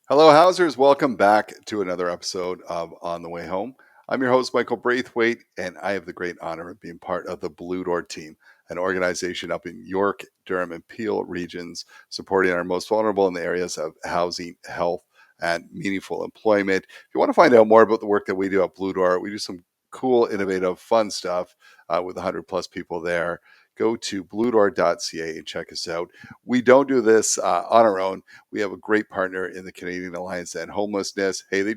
Hello, Housers. Welcome back to another episode of On the Way Home. I'm your host, Michael Braithwaite, and I have the great honor of being part of the Blue Door team, an organization up in York, Durham, and Peel regions, supporting our most vulnerable in the areas of housing, health, and meaningful employment. If you want to find out more about the work that we do at Blue Door, we do some cool, innovative, fun stuff with 100 plus people there. Go to bluedoor.ca and check us out. We don't do this on our own. We have a great partner in the Canadian Alliance to End Homelessness. Hey,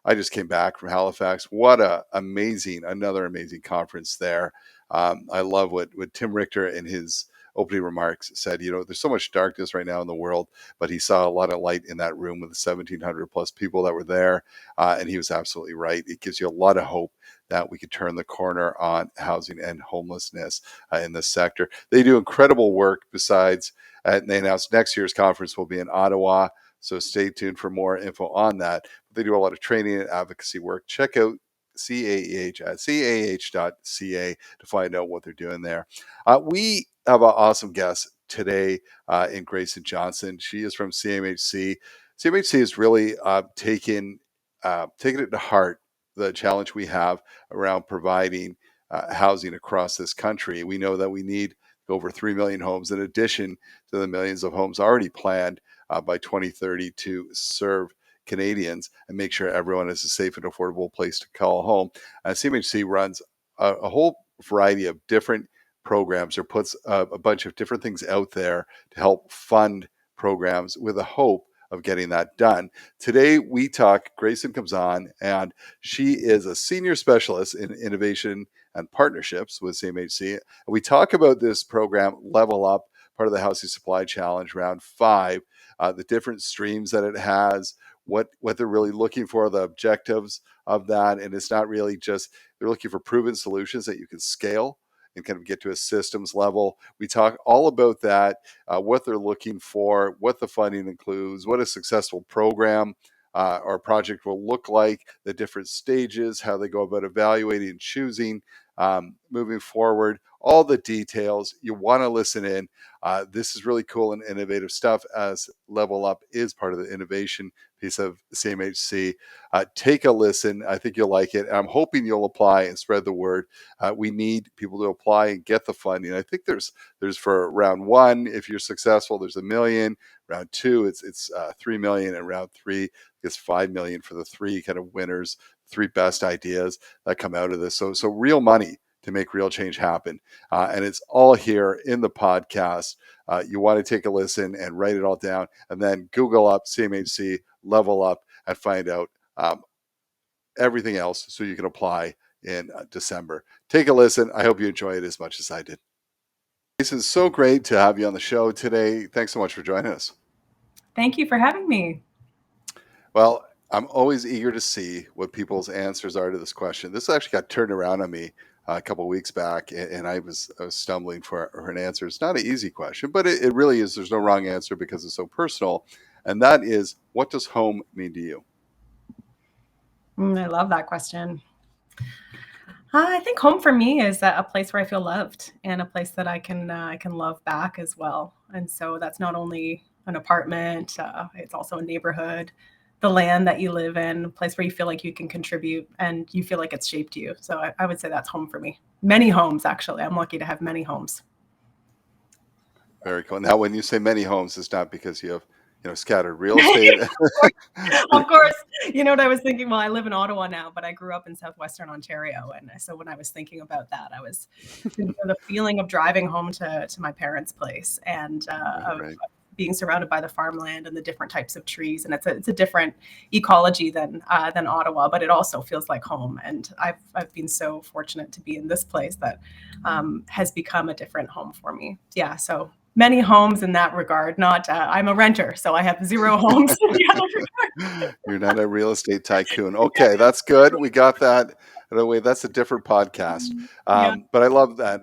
I just came back from Halifax. What another amazing conference there. I love what Tim Richter in his opening remarks said. You know, there's so much darkness right now in the world, but he saw a lot of light in that room with the 1,700 plus people that were there. And he was absolutely right. It gives you a lot of hope that we could turn the corner on housing and homelessness in this sector. They do incredible work besides, and they announced next year's conference will be in Ottawa. So stay tuned for more info on that. They do a lot of training and advocacy work. Check out CAEH at cah.ca to find out what they're doing there. We have an awesome guest today in Gracen Johnson. She is from CMHC. CMHC is really taking it to heart, the challenge we have around providing housing across this country. We know that we need over 3 million homes in addition to the millions of homes already planned by 2030 to serve Canadians and make sure everyone has a safe and affordable place to call home. CMHC runs a whole variety of different programs or puts a bunch of different things out there to help fund programs with a hope of getting that done. Today we talk, Gracen comes on, and she is a senior specialist in innovation and partnerships with CMHC. And we talk about this program, Level Up, part of the Housing Supply Challenge, round 5, the different streams that it has, what they're really looking for, the objectives of that. And it's not really just, they're looking for proven solutions that you can scale and kind of get to a systems level. We talk all about that, what they're looking for, what the funding includes, what a successful program or project will look like, the different stages, how they go about evaluating and choosing, moving forward, all the details. You want to listen in. This is really cool and innovative stuff, as Level Up is part of the innovation piece of CMHC. Take a listen. I think you'll like it. I'm hoping you'll apply and spread the word. We need people to apply and get the funding. I think there's for round 1, if you're successful, there's $1 million. Round 2, it's 3 million, and round 3 is 5 million for the 3 kind of winners, 3 best ideas that come out of this. So real money to make real change happen. And it's all here in the podcast. You want to take a listen and write it all down, and then Google up CMHC Level Up and find out everything else so you can apply in December. Take a listen. I hope you enjoy it as much as I did. It's so great to have you on the show today. Thanks so much for joining us. Thank you for having me. Well, I'm always eager to see what people's answers are to this question. This actually got turned around on me a couple of weeks back, and I was stumbling for an answer. It's not an easy question, but it really is. There's no wrong answer because it's so personal. And that is, what does home mean to you? I love that question. I think home for me is a place where I feel loved and a place that I can love back as well. And so that's not only an apartment, it's also a neighborhood, the land that you live in, a place where you feel like you can contribute and you feel like it's shaped you. So I would say that's home for me. Many homes, actually. I'm lucky to have many homes. Very cool. Now, when you say many homes, it's not because you have scattered real estate. Of course, you know what I was thinking? Well, I live in Ottawa now, but I grew up in southwestern Ontario. And so when I was thinking about that, I was the feeling of driving home to my parents' place and of being surrounded by the farmland and the different types of trees. And it's a different ecology than Ottawa, but it also feels like home. And I've been so fortunate to be in this place that has become a different home for me. Yeah, so many homes in that regard. Not I'm a renter, so I have 0 homes. You're not a real estate tycoon. Okay, that's good. We got that out of the way. That's a different podcast. But I love that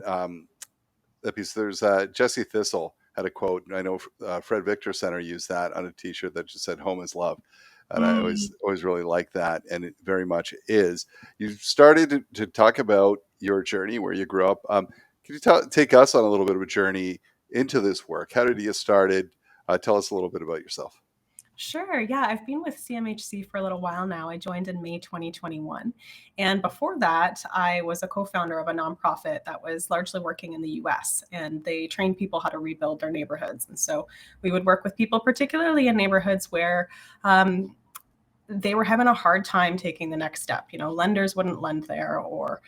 that piece. There's Jesse Thistle had a quote. I know Fred Victor Center used that on a T-shirt that just said "Home is love," and I always really like that, and it very much is. You started to talk about your journey where you grew up. Can you take us on a little bit of a journey into this work? How did you get started? Tell us a little bit about yourself. Sure. Yeah, I've been with CMHC for a little while now. I joined in May 2021. And before that, I was a co-founder of a nonprofit that was largely working in the US, and they trained people how to rebuild their neighborhoods. And so we would work with people, particularly in neighborhoods where they were having a hard time taking the next step. Lenders wouldn't lend there, or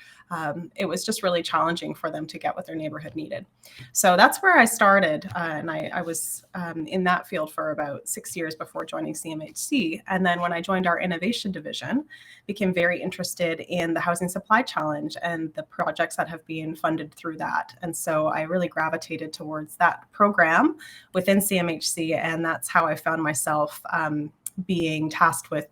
it was just really challenging for them to get what their neighborhood needed. So that's where I started. And I was in that field for about 6 years before joining CMHC. And then when I joined our innovation division, became very interested in the housing supply challenge and the projects that have been funded through that. And so I really gravitated towards that program within CMHC. And that's how I found myself being tasked with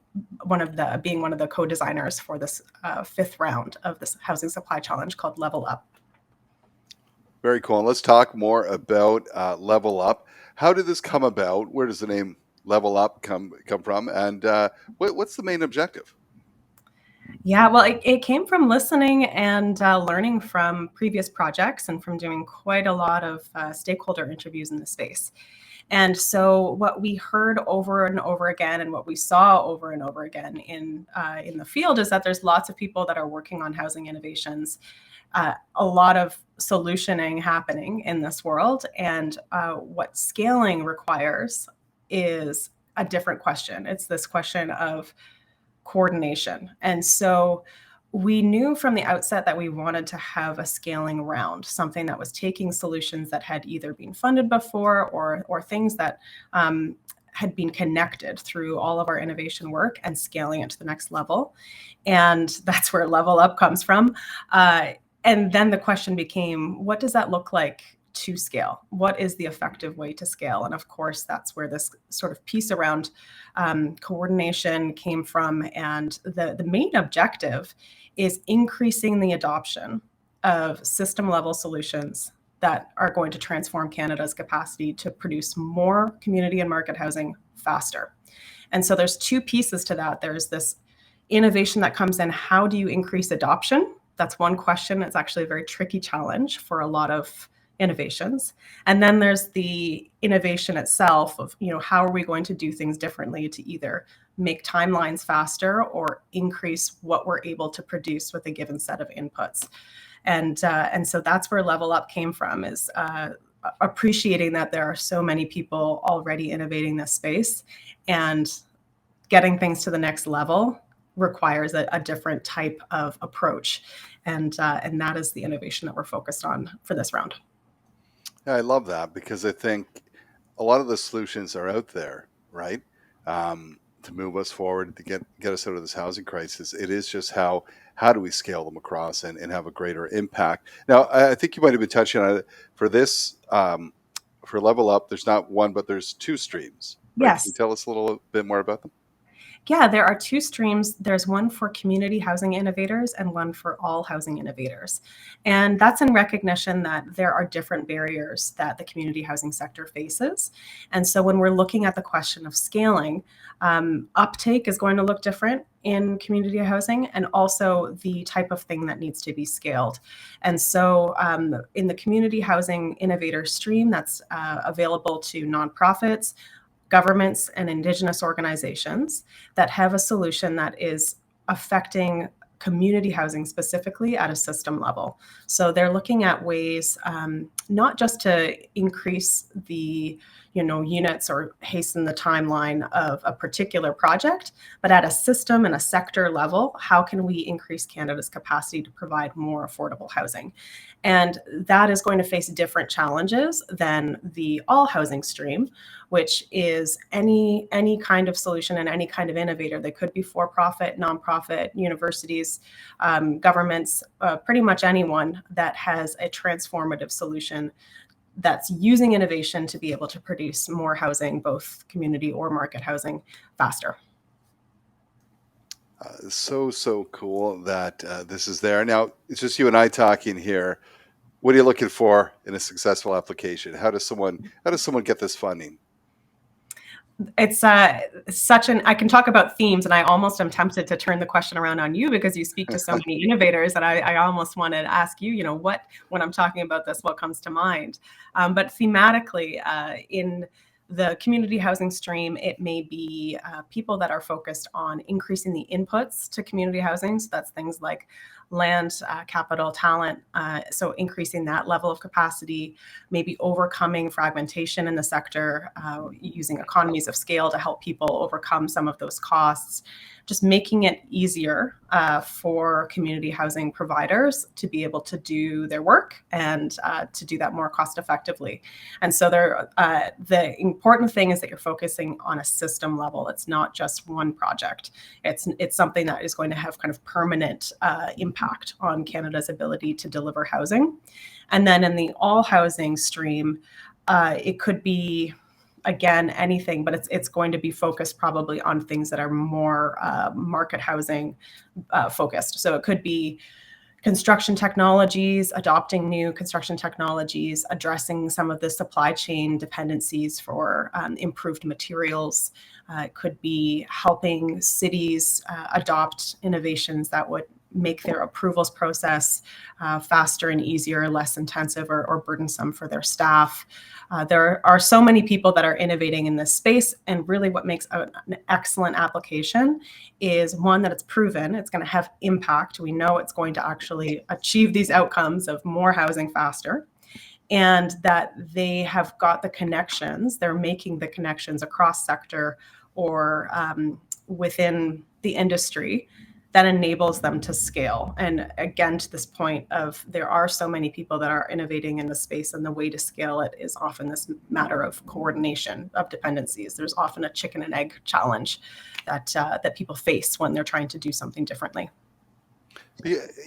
being one of the co-designers for this fifth round of this housing supply challenge called Level Up. Very cool. And let's talk more about Level Up. How did this come about? Where does the name Level Up come from? And what's the main objective? Yeah, well, it came from listening and learning from previous projects and from doing quite a lot of stakeholder interviews in the space. And so what we heard over and over again, and what we saw over and over again in the field, is that there's lots of people that are working on housing innovations, a lot of solutioning happening in this world. And what scaling requires is a different question. It's this question of coordination. And so we knew from the outset that we wanted to have a scaling round, something that was taking solutions that had either been funded before or things that had been connected through all of our innovation work and scaling it to the next level. And that's where Level Up comes from. And then the question became, what does that look like to scale? What is the effective way to scale? And of course, that's where this sort of piece around coordination came from. And the main objective is increasing the adoption of system level solutions that are going to transform Canada's capacity to produce more community and market housing faster. And so there's two pieces to that. There's this innovation that comes in. How do you increase adoption? That's one question. It's actually a very tricky challenge for a lot of innovations. And then there's the innovation itself of, how are we going to do things differently to either make timelines faster or increase what we're able to produce with a given set of inputs. And so that's where Level Up came from, is appreciating that there are so many people already innovating this space, and getting things to the next level requires a different type of approach. And that is the innovation that we're focused on for this round. Yeah, I love that, because I think a lot of the solutions are out there, right? To move us forward, to get us out of this housing crisis. It is just how do we scale them across and have a greater impact. Now, I think you might have been touching on it for this, for Level Up. There's not one, but there's two streams. Right? Yes. Can you tell us a little bit more about them? Yeah, there are two streams. There's one for community housing innovators and one for all housing innovators. And that's in recognition that there are different barriers that the community housing sector faces. And so when we're looking at the question of scaling, uptake is going to look different in community housing, and also the type of thing that needs to be scaled. And so in the community housing innovator stream, that's available to nonprofits, governments, and Indigenous organizations that have a solution that is affecting community housing specifically at a system level. So they're looking at ways not just to increase the units or hasten the timeline of a particular project, but at a system and a sector level, how can we increase Canada's capacity to provide more affordable housing? And that is going to face different challenges than the all housing stream, which is any kind of solution and any kind of innovator. They could be for-profit, nonprofit, universities, governments, pretty much anyone that has a transformative solution that's using innovation to be able to produce more housing, both community or market housing, faster. So cool that this is there. Now, it's just you and I talking here. What are you looking for in a successful application? How does someone get this funding? It's I can talk about themes, and I almost am tempted to turn the question around on you, because you speak to so many innovators, and I almost wanted to ask you, when I'm talking about this, what comes to mind? But thematically, in the community housing stream, it may be people that are focused on increasing the inputs to community housing. So that's things like land, capital, talent. So increasing that level of capacity, maybe overcoming fragmentation in the sector, using economies of scale to help people overcome some of those costs, just making it easier for community housing providers to be able to do their work and to do that more cost effectively. And so the important thing is that you're focusing on a system level. It's not just one project. It's something that is going to have kind of permanent impact on Canada's ability to deliver housing. And then in the all housing stream, it could be, again, anything, but it's going to be focused probably on things that are more market housing focused. So it could be construction technologies, adopting new construction technologies, addressing some of the supply chain dependencies for improved materials. It could be helping cities adopt innovations that would make their approvals process faster and easier, less intensive or burdensome for their staff. There are so many people that are innovating in this space, and really what makes an excellent application is, one, that it's proven, it's going to have impact. We know it's going to actually achieve these outcomes of more housing faster, and that they have got the connections, they're making the connections across sector or within the industry that enables them to scale. And again, to this point of, there are so many people that are innovating in the space, and the way to scale it is often this matter of coordination of dependencies. There's often a chicken and egg challenge that people face when they're trying to do something differently.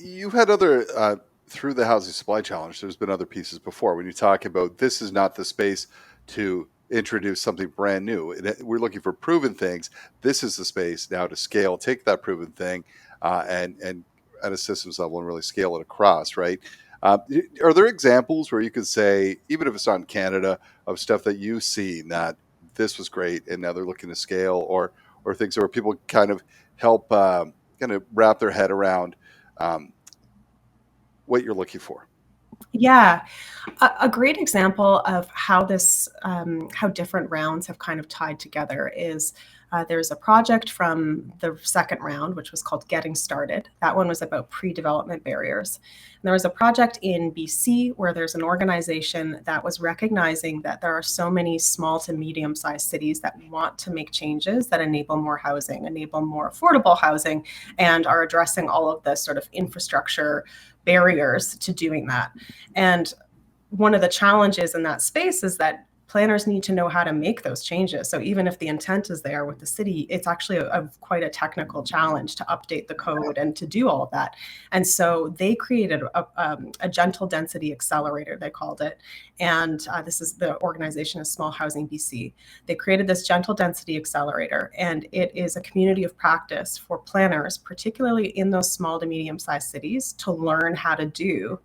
You've had other, through the housing supply challenge, there's been other pieces before. When you talk about, this is not the space to introduce something brand new. We're looking for proven things. This is the space now to scale, take that proven thing, and at a systems level, and really scale it across, right? Are there examples where you could say, even if it's not in Canada, of stuff that you've seen that this was great and now they're looking to scale, or things where people kind of help kind of wrap their head around what you're looking for? Yeah, a great example of how how different rounds have kind of tied together is there's a project from the second round, which was called Getting Started. That one was about pre-development barriers. And there was a project in BC where there's an organization that was recognizing that there are so many small to medium-sized cities that want to make changes that enable more housing, enable more affordable housing, and are addressing all of the sort of infrastructure barriers to doing that. And one of the challenges in that space is that planners need to know how to make those changes. So even if the intent is there with the city, it's actually quite a technical challenge to update the code and to do all of that. And so they created a gentle density accelerator, they called it. And this is, the organization is Small Housing BC. They created this gentle density accelerator, and it is a community of practice for planners, particularly in those small to medium-sized cities, to learn how to do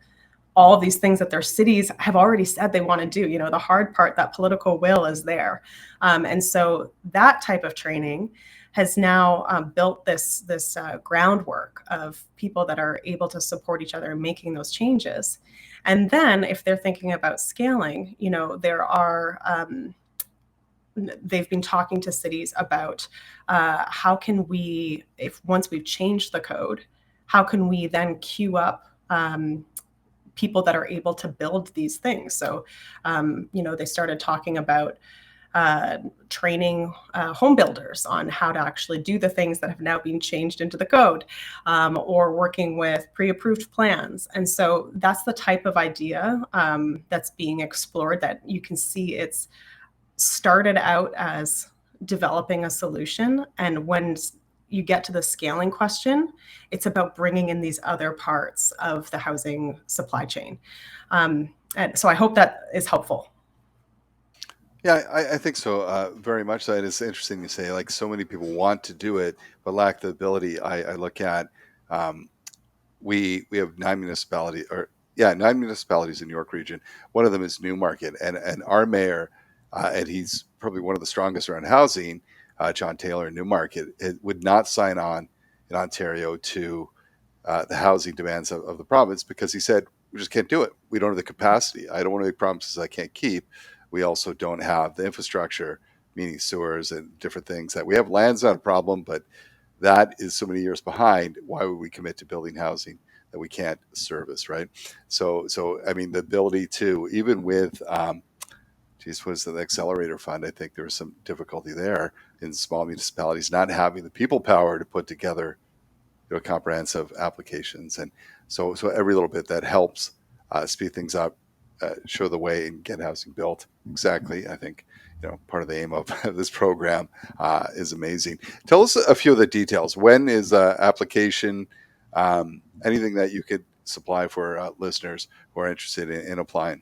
all of these things that their cities have already said they want to do. You know, the hard part, that political will is there. And so that type of training has now built this groundwork of people that are able to support each other in making those changes. And then if they're thinking about scaling, you know, they've been talking to cities about how can we, if once we've changed the code, how can we then queue up people that are able to build these things. So, you know, they started talking about training home builders on how to actually do the things that have now been changed into the code, or working with pre-approved plans. And so that's the type of idea that's being explored, that you can see it's started out as developing a solution. And when you get to the scaling question, it's about bringing in these other parts of the housing supply chain. And so I hope that is helpful. Yeah, I think so, very much so. And it's interesting to say, like, so many people want to do it, but lack the ability. I look at, we have nine municipalities in York Region. One of them is Newmarket, and our mayor, and he's probably one of the strongest around housing, John Taylor in Newmarket, would not sign on in Ontario to the housing demands of the province, because he said, we just can't do it. We don't have the capacity. I don't want to make promises I can't keep. we also don't have the infrastructure, meaning sewers and different things. That we have land's not a problem, but that is so many years behind. Why would we commit to building housing that we can't service, right? So I mean, the ability to, even with geez, what is the accelerator fund? I think there was some difficulty there in small municipalities not having the people power to put together, comprehensive applications. And so every little bit that helps speed things up, show the way, and get housing built. Exactly. I think, part of the aim of this program is amazing. Tell us a few of the details. When is application? Anything that you could supply for listeners who are interested in applying?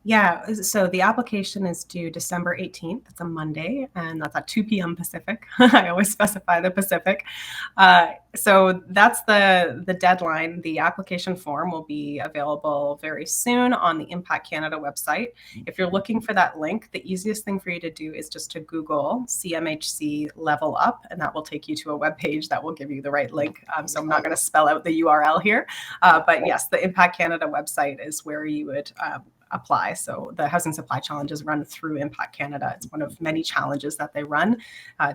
Yeah, so the application is due December 18th. It's a Monday, and that's at 2 p.m. Pacific. I always specify the Pacific. So that's the deadline. The application form will be available very soon on the Impact Canada website. If you're looking for that link, the easiest thing for you to do is just to Google CMHC Level Up, and that will take you to a web page that will give you the right link. So I'm not going to spell out the URL here, but yes, the Impact Canada website is where you would apply. So the Housing Supply Challenge is run through Impact Canada. It's one of many challenges that they run,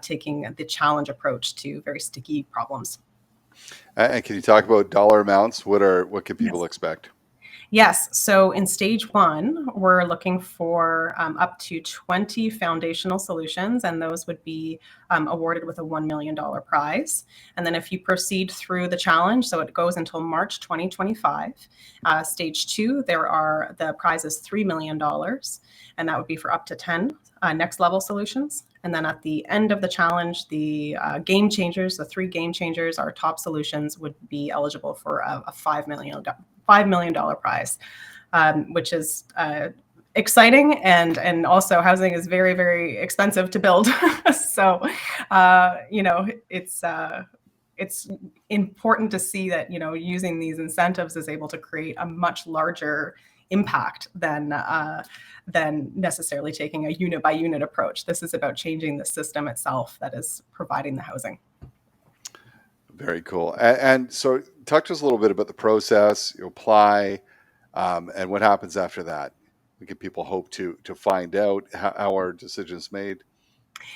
taking the challenge approach to very sticky problems. And can you talk about dollar amounts? What can people expect? Yes. So in stage 1, we're looking for up to 20 foundational solutions, and those would be awarded with a $1 million prize. And then if you proceed through the challenge, so it goes until March 2025, stage 2, the prize is $3 million, and that would be for up to 10 next level solutions. And then at the end of the challenge, the game changers, the 3 game changers, our top solutions, would be eligible for a $5 million prize, which is exciting, and also housing is very, very expensive to build. So, it's important to see that, using these incentives is able to create a much larger impact than necessarily taking a unit by unit approach. This is about changing the system itself that is providing the housing. Very cool. And so talk to us a little bit about the process. You apply, and what happens after that. We give people hope to find out how our decisions made.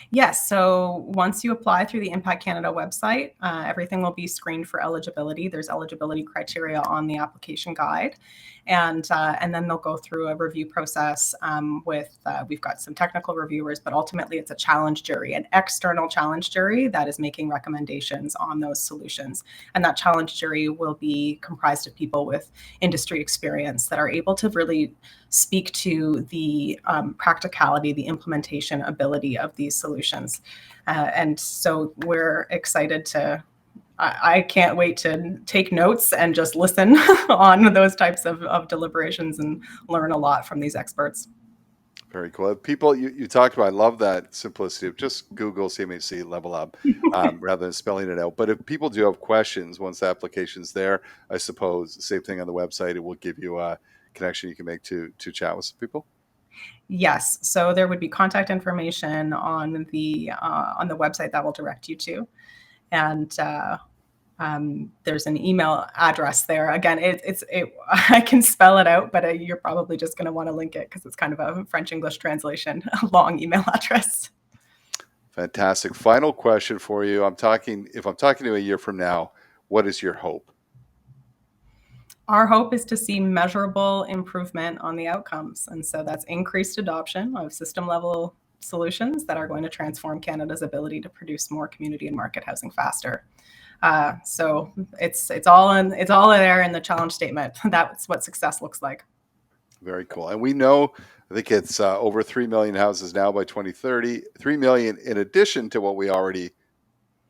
Yes. So once you apply through the Impact Canada website, everything will be screened for eligibility. There's eligibility criteria on the application guide. And then they'll go through a review process we've got some technical reviewers, but ultimately it's a challenge jury, an external challenge jury that is making recommendations on those solutions. And that challenge jury will be comprised of people with industry experience that are able to really speak to the practicality, the implementation ability of these solutions. And so we're excited I can't wait to take notes and just listen on those types of deliberations and learn a lot from these experts. Very cool. People, you talked about, I love that simplicity of just Google CMHC Level Up rather than spelling it out. But if people do have questions once the application's there, I suppose the same thing on the website, it will give you a connection you can make to chat with some people. Yes. So there would be contact information on the website that will direct you to. And there's an email address there. Again, I can spell it out, but you're probably just going to want to link it because it's kind of a French-English translation, a long email address. Fantastic. Final question for you. If I'm talking to you a year from now, what is your hope? Our hope is to see measurable improvement on the outcomes. And so that's increased adoption of system level solutions that are going to transform Canada's ability to produce more community and market housing faster. So it's all there in the challenge statement. That's what success looks like. Very cool. And we know, I think it's over 3 million houses now by 2030, 3 million in addition to what we already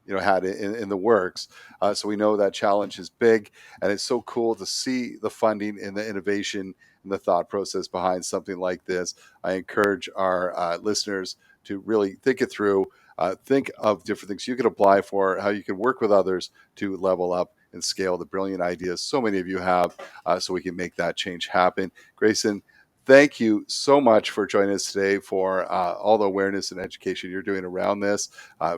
had in the works. So we know that challenge is big, and it's so cool to see the funding and the innovation and the thought process behind something like this. I encourage our listeners to really think it through, think of different things you can apply for, how you can work with others to level up and scale the brilliant ideas so many of you have, so we can make that change happen. Gracen, thank you so much for joining us today, for all the awareness and education you're doing around this,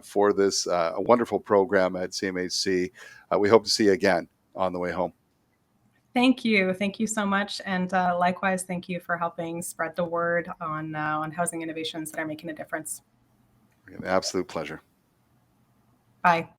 for this a wonderful program at CMHC. We hope to see you again on the way home. Thank you. Thank you so much. And likewise, thank you for helping spread the word on housing innovations that are making a difference. An absolute pleasure. Bye.